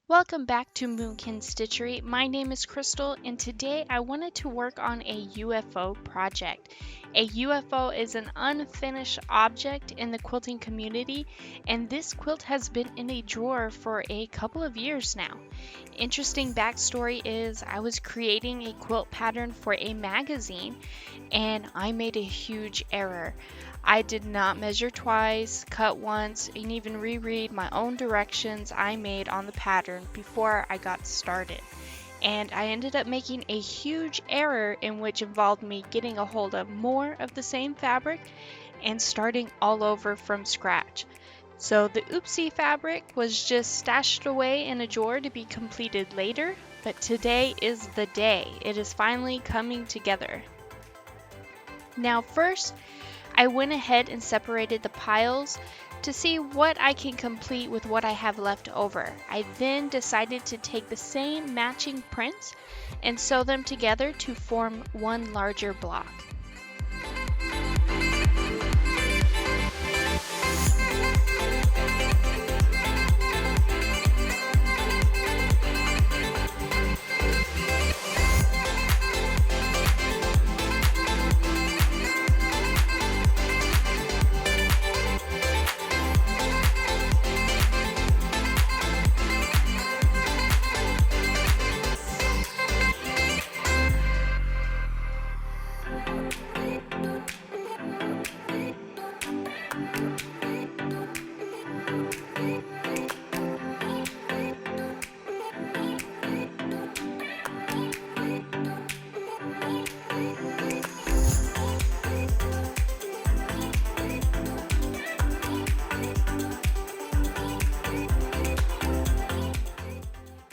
Welcome back to Moonkin Stitchery. My name is Crystal, and today I wanted to work on a UFO project. A UFO is an unfinished object in the quilting community, and this quilt has been in a drawer for a couple of years now. Interesting backstory is I was creating a quilt pattern for a magazine, and I made a huge error. I did not measure twice, cut once, and even reread my own directions I made on the pattern before I got started. And I ended up making a huge error in which involved me getting a hold of more of the same fabric and starting all over from scratch. So the oopsie fabric was just stashed away in a drawer to be completed later, but today is the day. It is finally coming together. Now first, I went ahead and separated the piles to see what I can complete with what I have left over. I then decided to take the same matching prints and sew them together to form one larger block.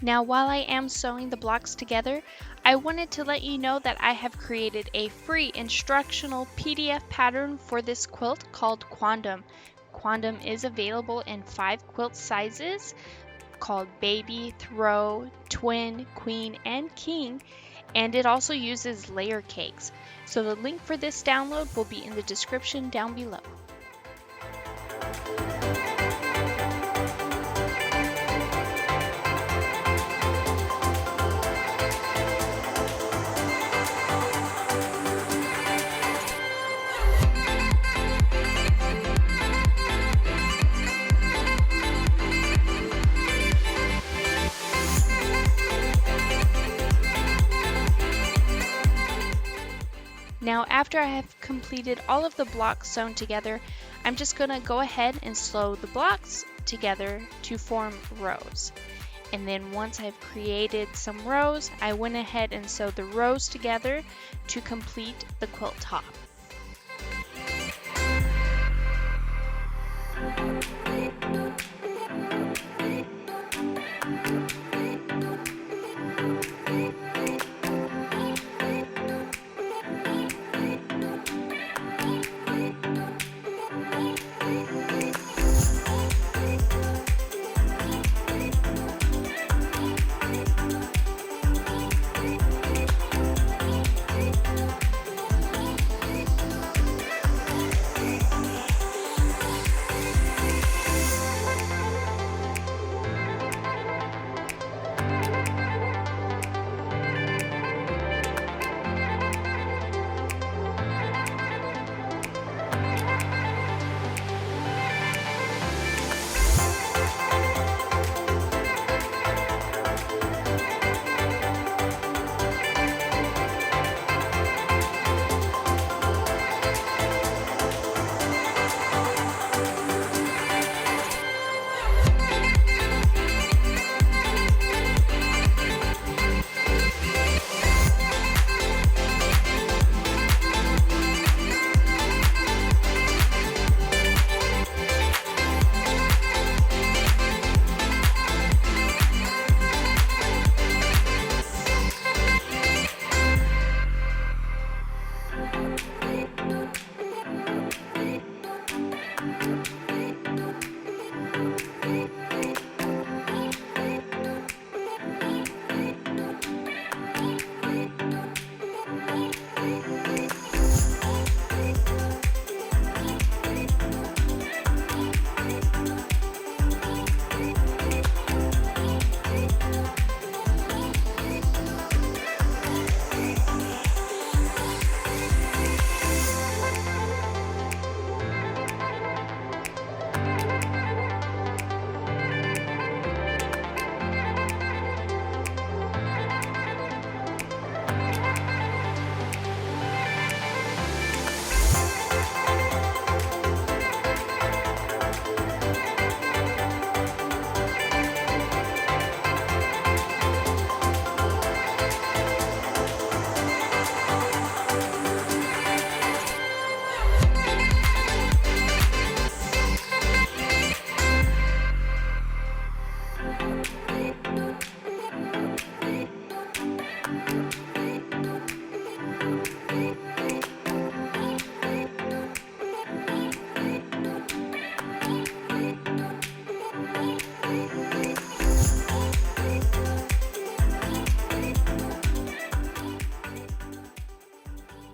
Now while I am sewing the blocks together, I wanted to let you know that I have created a free instructional PDF pattern for this quilt called Quondam. Quondam is available in 5 quilt sizes called baby, throw, twin, queen, and king, and it also uses layer cakes. So the link for this download will be in the description down below. Now after I have completed all of the blocks sewn together, I'm just going to go ahead and sew the blocks together to form rows. And then once I've created some rows, I went ahead and sewed the rows together to complete the quilt top.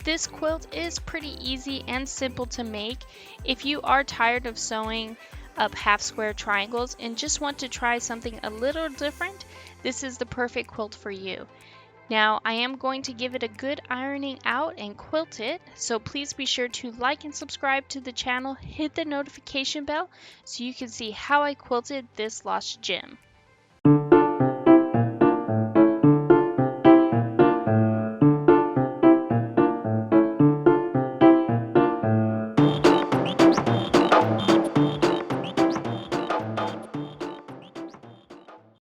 This quilt is pretty easy and simple to make. If you are tired of sewing up half square triangles and just want to try something a little different, this is the perfect quilt for you. Now I am going to give it a good ironing out and quilt it, so please be sure to like and subscribe to the channel, hit the notification bell so you can see how I quilted this lost gem.